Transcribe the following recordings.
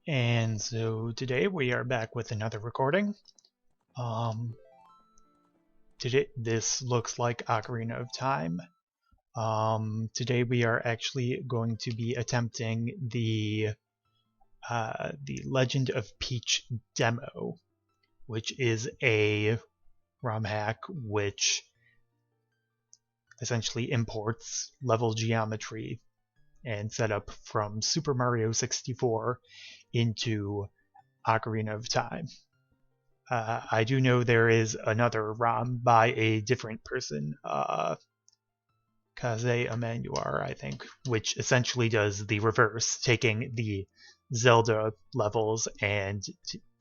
And so today we are back with another recording. Um, Today this looks like Ocarina of Time. Today we are actually going to be attempting the Legend of Peach demo, which is a ROM hack which essentially imports level geometry and setup from Super Mario 64 into Ocarina of Time. I do know there is another ROM by a different person, Kaze Emanuar, I think, which essentially does the reverse, taking the Zelda levels and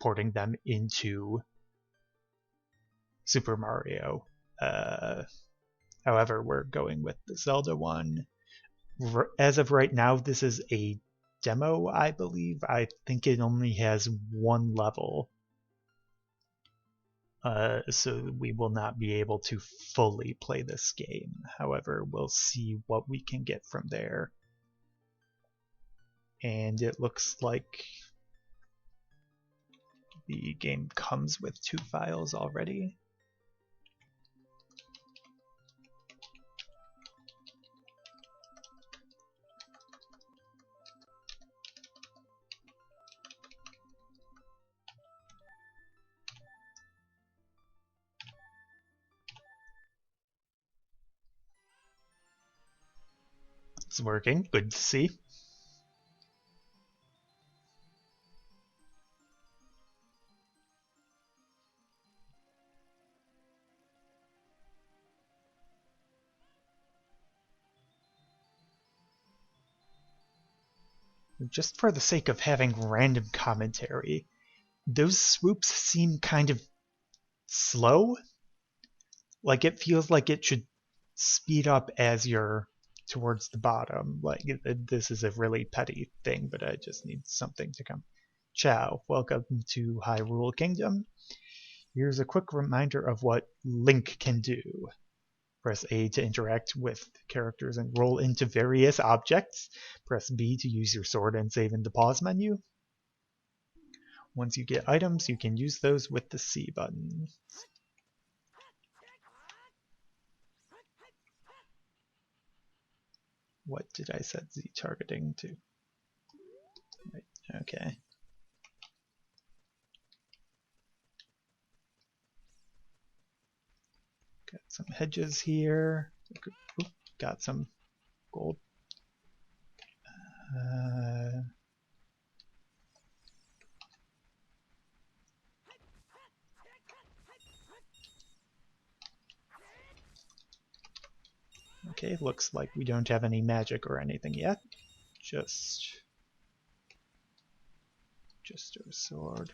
porting them into Super Mario. However, we're going with the Zelda one. As of right now, this is a demo, I believe. I think it only has one level. So we will not be able to fully play this game. However, we'll see what we can get from there. And it looks like the game comes with 2 files already. It's working, good to see. Just for the sake of having random commentary, those swoops seem kind of slow. Like it feels like it should speed up as you're towards the bottom. Like this is a really petty thing, but I just need something to come. Ciao, welcome to Hyrule Kingdom. Here's a quick reminder of what Link can do. Press A to interact with characters and roll into various objects. Press B to use your sword and save in the pause menu. Once you get items, you can use those with the C button. What did I set Z targeting to? Right, okay. Got some hedges here. Oop, got some gold. Okay, looks like we don't have any magic or anything yet. Just our sword.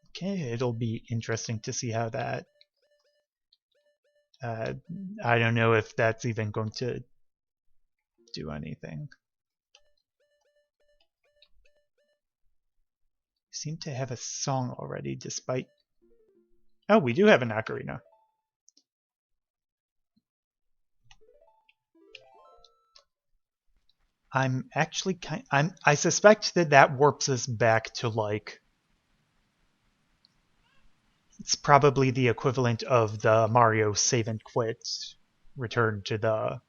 Okay, it'll be interesting to see how that... I don't know if that's even going to do anything. Seem to have a song already, despite... Oh, we do have an ocarina. I'm actually I suspect that warps us back to, like... It's probably the equivalent of the Mario save and quit. Return to the...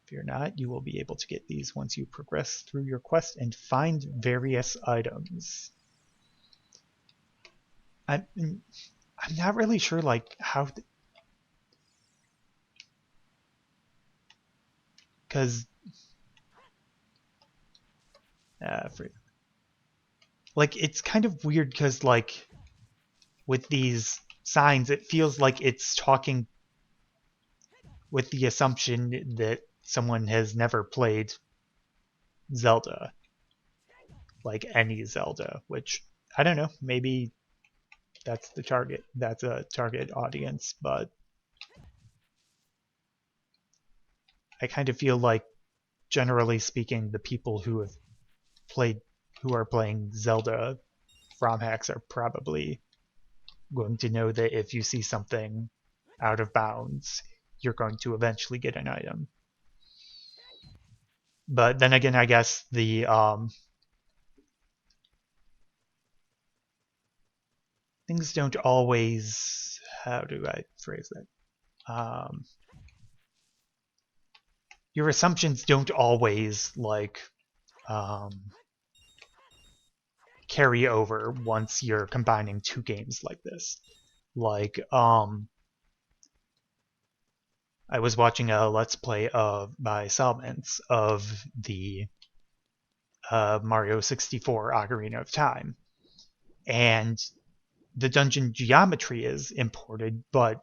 Fear not, you will be able to get these once you progress through your quest and find various items. I'm not really sure, like, how... Because... like, it's kind of weird because, like, with these signs, it feels like it's talking with the assumption that someone has never played Zelda. Like any Zelda, which, I don't know, maybe that's the target. That's a target audience, but I kind of feel like, generally speaking, the people who are playing Zelda ROM hacks are probably going to know that if you see something out of bounds, you're going to eventually get an item. But then again, I guess the things don't always. How do I phrase that? Your assumptions don't always like carry over once you're combining two games like this. Like I was watching a Let's Play by Salmons of the Mario 64 Ocarina of Time, and the dungeon geometry is imported, but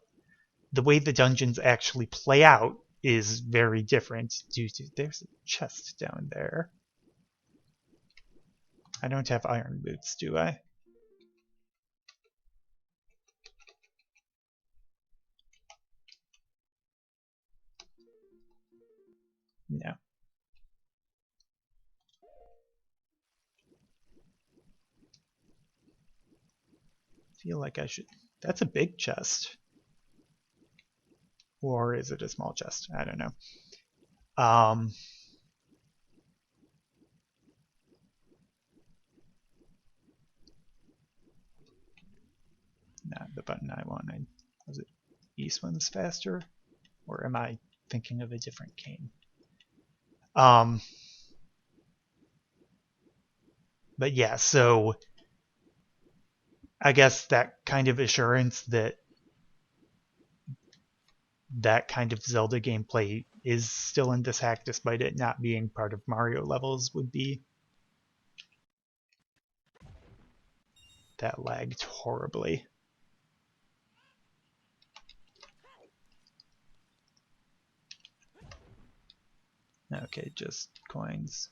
the way the dungeons actually play out is very different due to there's a chest down there. I don't have iron boots, do I? No. I feel like I should. That's a big chest. Or is it a small chest? I don't know. Not the button I wanted. Was it E swims faster? Or am I thinking of a different game? But yeah, so I guess that kind of assurance that that kind of Zelda gameplay is still in this hack despite it not being part of Mario levels would be. That lagged horribly. Okay, just coins.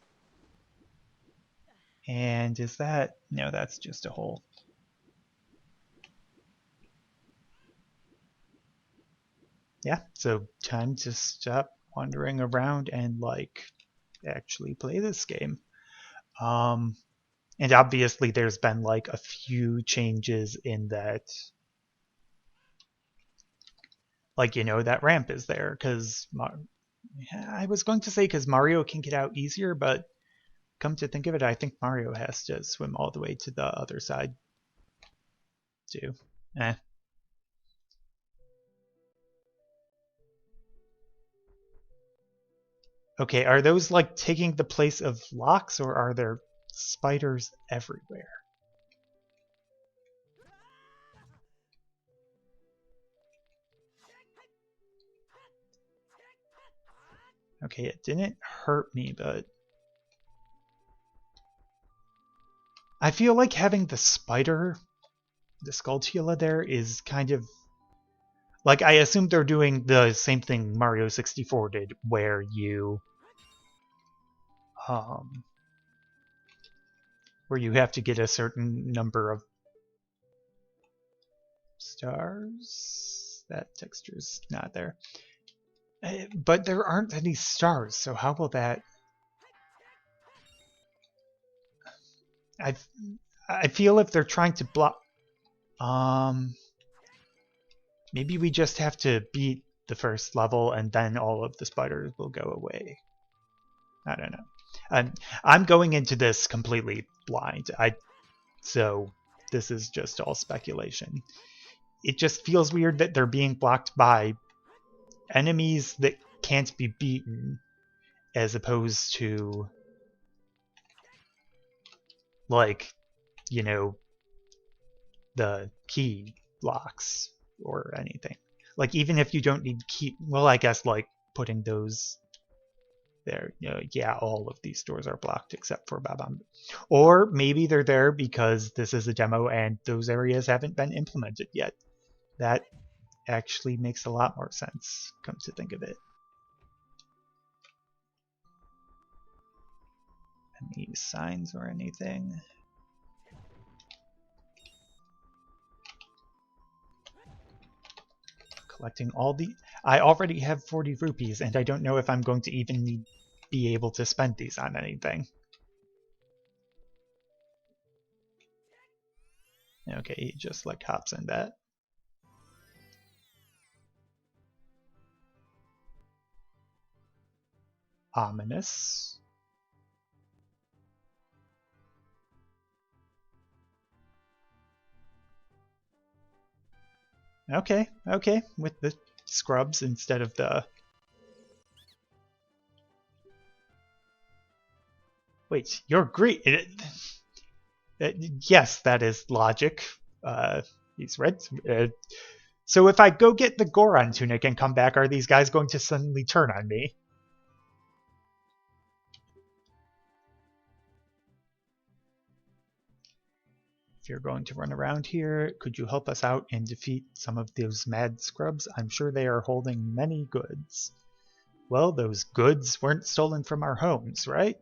And is that... No, that's just a hole. Yeah, so time to stop wandering around and, like, actually play this game. And obviously there's been, like, a few changes in that... Like, you know, that ramp is there, because... I was going to say because Mario can get out easier, but come to think of it, I think Mario has to swim all the way to the other side, too. Eh. Okay, are those like taking the place of blocks, or are there spiders everywhere? Okay, it didn't hurt me, but I feel like having the spider, the Skulltula there, is kind of like, I assume they're doing the same thing Mario 64 did, where you have to get a certain number of stars. That texture's not there. But there aren't any stars, so how will that... I feel if they're trying to block... Maybe we just have to beat the first level and then all of the spiders will go away. I don't know. I'm going into this completely blind. So this is just all speculation. It just feels weird that they're being blocked by enemies that can't be beaten, as opposed to, like, you know, the key blocks or anything. Like, even if you don't need key... Well, I guess, like, putting those there, you know, yeah, all of these doors are blocked except for Babam. Or maybe they're there because this is a demo and those areas haven't been implemented yet. That actually makes a lot more sense, come to think of it. Any signs or anything? Collecting all the... I already have 40 rupees and I don't know if I'm going to even be able to spend these on anything. Okay, he just like hops in that. Ominous. Okay, okay, with the scrubs instead of the... Wait, you're green. Yes, that is logic. He's red. So if I go get the Goron tunic and come back, are these guys going to suddenly turn on me? If you're going to run around here, could you help us out and defeat some of those mad scrubs? I'm sure they are holding many goods. Well, those goods weren't stolen from our homes, right?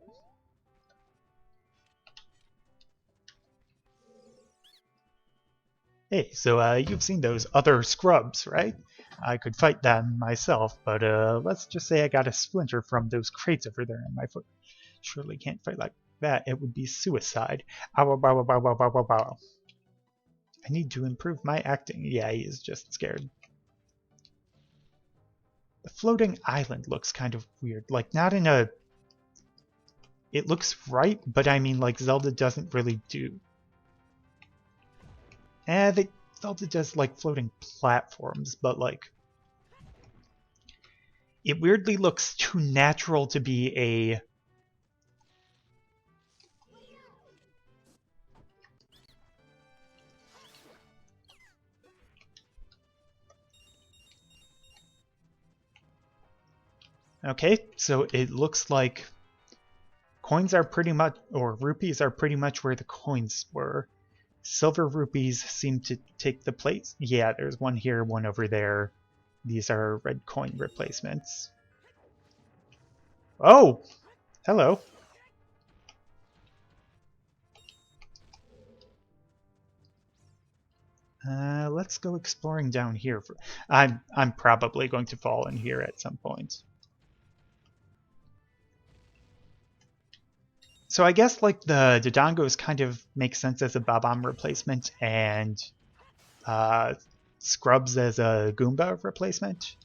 Hey, so you've seen those other scrubs, right? I could fight them myself, but let's just say I got a splinter from those crates over there in my foot. Surely can't fight like that. It would be suicide. Ow, ow, ow, ow, ow, ow, ow, ow. I need to improve my acting. Yeah, he is just scared. The floating island looks kind of weird. Like, not in a... It looks right, but I mean, like, Zelda doesn't really do... Zelda does, like, floating platforms, but, like... It weirdly looks too natural to be a... Okay, so it looks like coins are pretty much, or rupees are pretty much where the coins were. Silver rupees seem to take the place. Yeah, there's one here, one over there. These are red coin replacements. Oh! Hello. Let's go exploring down here. I'm probably going to fall in here at some point. So I guess like the Dodongos kind of make sense as a Bob-omb replacement and Scrubs as a Goomba replacement.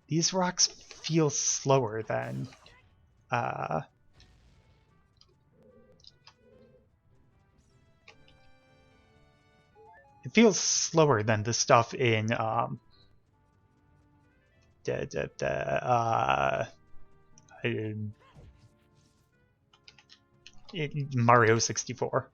These rocks feel slower than it feels slower than the stuff in Mario 64.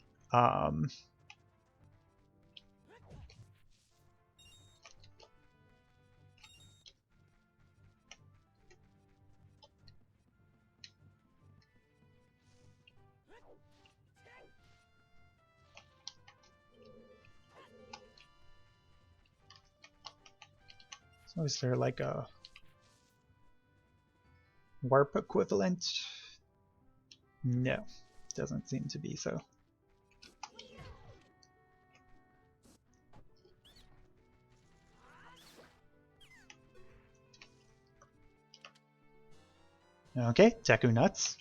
So is there like a warp equivalent? No, doesn't seem to be so. Okay, Deku Nuts.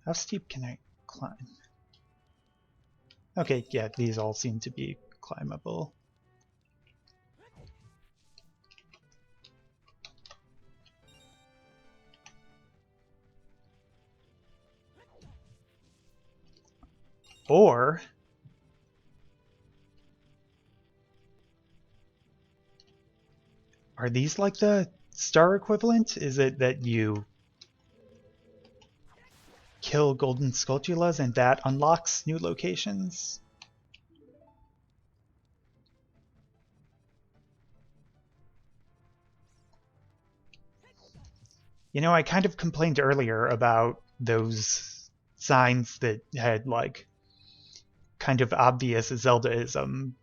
How steep can I climb? Okay, yeah, these all seem to be climbable. Or are these like the star equivalent? Is it that you kill golden Skulltulas and that unlocks new locations? You know, I kind of complained earlier about those signs that had like kind of obvious Zeldaisms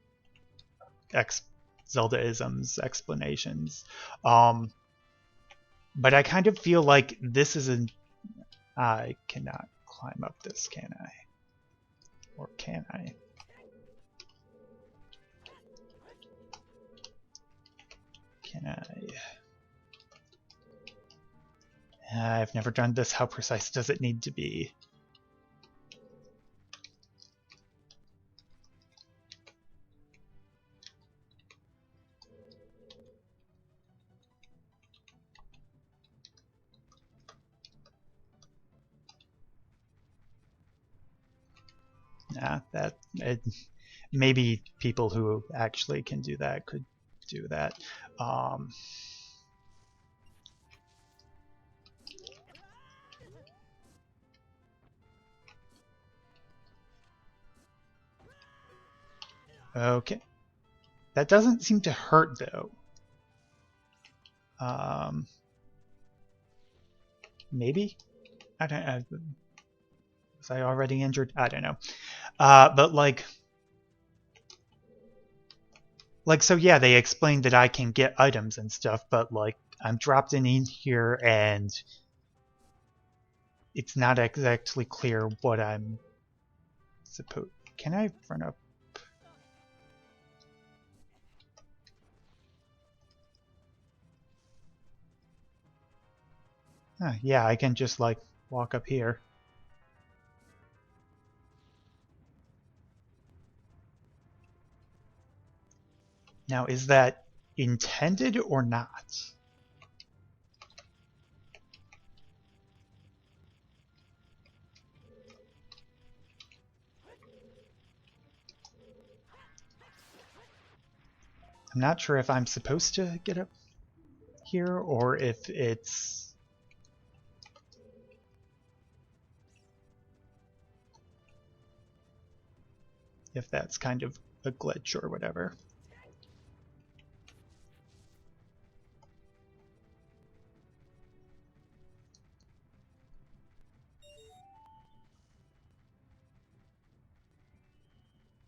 explanations. But I kind of feel like this is an... I cannot climb up this, can I? Or can I? Can I? I've never done this. How precise does it need to be? Nah, maybe people who actually can do that could do that. Okay. That doesn't seem to hurt, though. Maybe? I don't know. Was I already injured? I don't know. But so yeah, they explained that I can get items and stuff, but like I'm dropped in here and it's not exactly clear what I'm supposed... Can I run up? Yeah, I can just like walk up here. Now, is that intended or not? I'm not sure if I'm supposed to get up here or if it's... if that's kind of a glitch or whatever.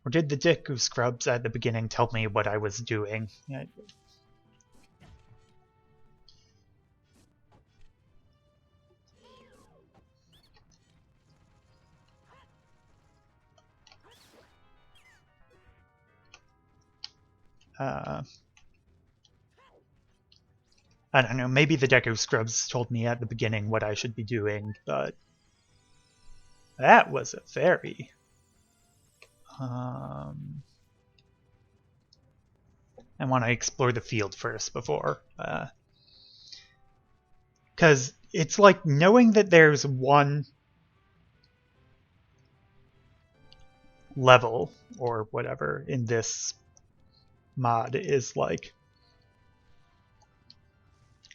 Or did the Deku Scrubs at the beginning tell me what I was doing? I don't know, maybe the Deku Scrubs told me at the beginning what I should be doing, but that was a fairy. I want to explore the field first before. Because it's like knowing that there's one level or whatever in this mod is like...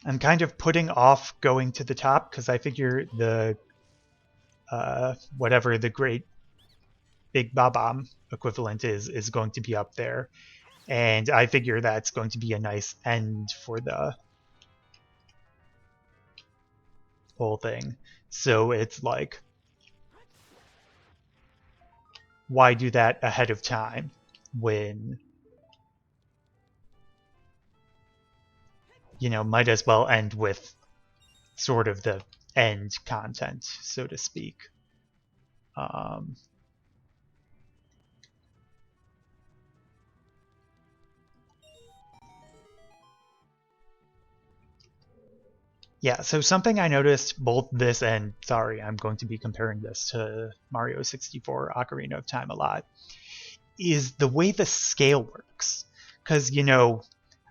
I'm kind of putting off going to the top because I figure the whatever the great Big Babam equivalent is going to be up there. And I figure that's going to be a nice end for the whole thing. So it's like, why do that ahead of time when, you know, might as well end with sort of the end content, so to speak. Yeah, so something I noticed both this and, sorry, I'm going to be comparing this to Mario 64 Ocarina of Time a lot, is the way the scale works. Because, you know,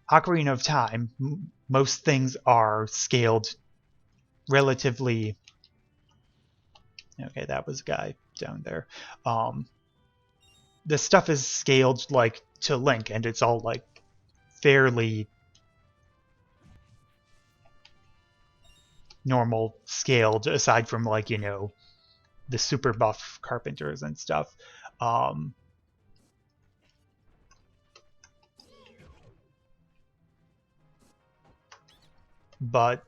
Ocarina of Time, most things are scaled relatively... Okay, that was a guy down there. The stuff is scaled like to Link, and it's all like fairly normal scaled, aside from like, you know, the super buff carpenters and stuff. But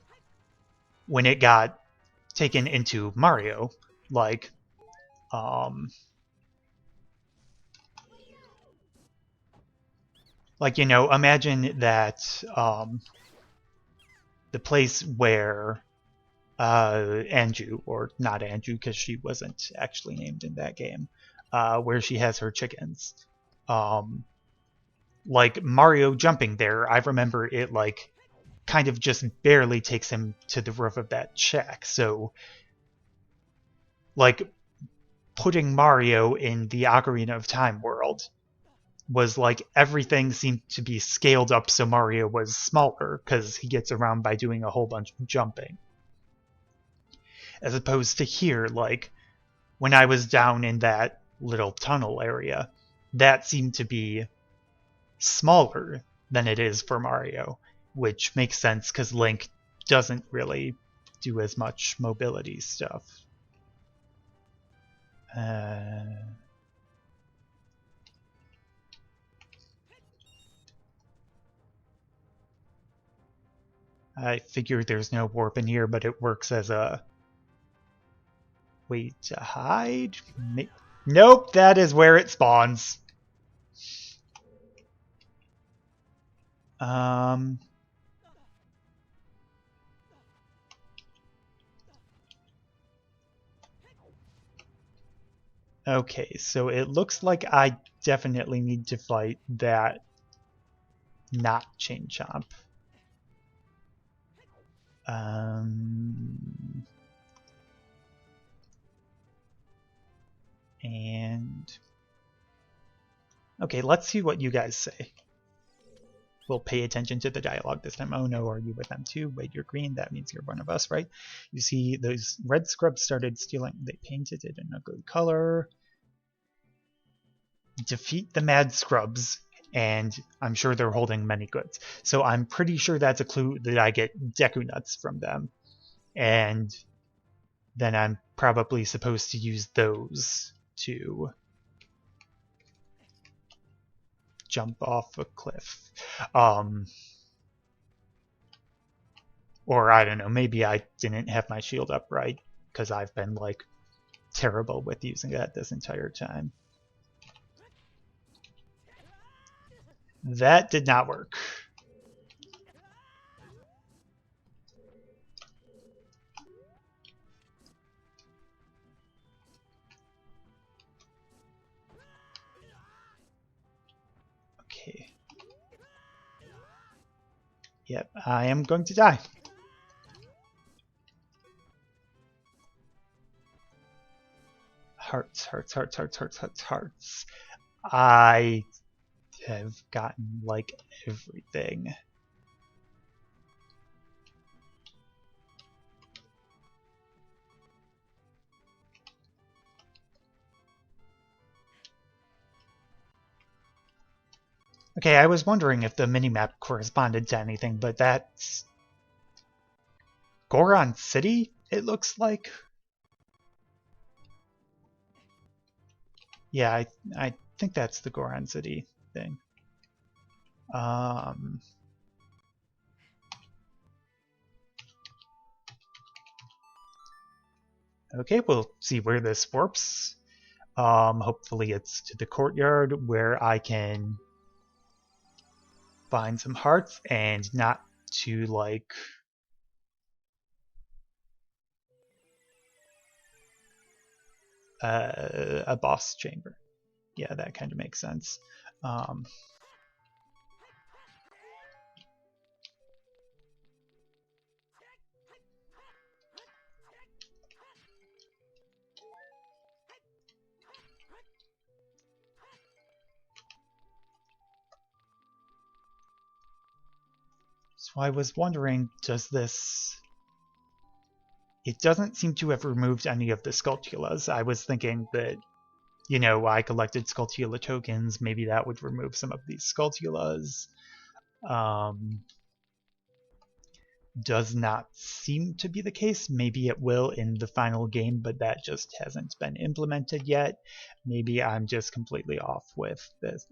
when it got taken into Mario, like, you know, imagine that the place where Anju, or not Anju because she wasn't actually named in that game, where she has her chickens. Like Mario jumping there, I remember it like kind of just barely takes him to the roof of that shack. So like putting Mario in the Ocarina of Time world was like everything seemed to be scaled up so Mario was smaller because he gets around by doing a whole bunch of jumping. As opposed to here, like when I was down in that little tunnel area, that seemed to be smaller than it is for Mario, which makes sense because Link doesn't really do as much mobility stuff. I figure there's no warp in here, but it works as a way to hide. Nope, that is where it spawns. Okay, so it looks like I definitely need to fight that not Chain Chomp. And okay, let's see what you guys say. We'll pay attention to the dialogue this time. Oh no, are you with them too? Wait, you're green. That means you're one of us, right? You see, those red scrubs started stealing. They painted it in a good color. Defeat the mad scrubs, and I'm sure they're holding many goods. So I'm pretty sure that's a clue that I get Deku Nuts from them. And then I'm probably supposed to use those to jump off a cliff. Or I don't know, maybe I didn't have my shield up right because I've been like terrible with using that this entire time. That did not work. Okay. Yep, I am going to die. Hearts, hearts, hearts, hearts, hearts, hearts, hearts. I have gotten like everything. Okay, I was wondering if the minimap corresponded to anything, but that's Goron City, it looks like. Yeah, I think that's the Goron City thing. Okay, we'll see where this warps. Hopefully it's to the courtyard where I can find some hearts and not to like a boss chamber. Yeah, that kind of makes sense. So I was wondering, does this... It doesn't seem to have removed any of the Skulltulas. I was thinking that, you know, I collected Skulltula tokens, maybe that would remove some of these Skulltulas. Does not seem to be the case. Maybe it will in the final game, but that just hasn't been implemented yet. Maybe I'm just completely off with this.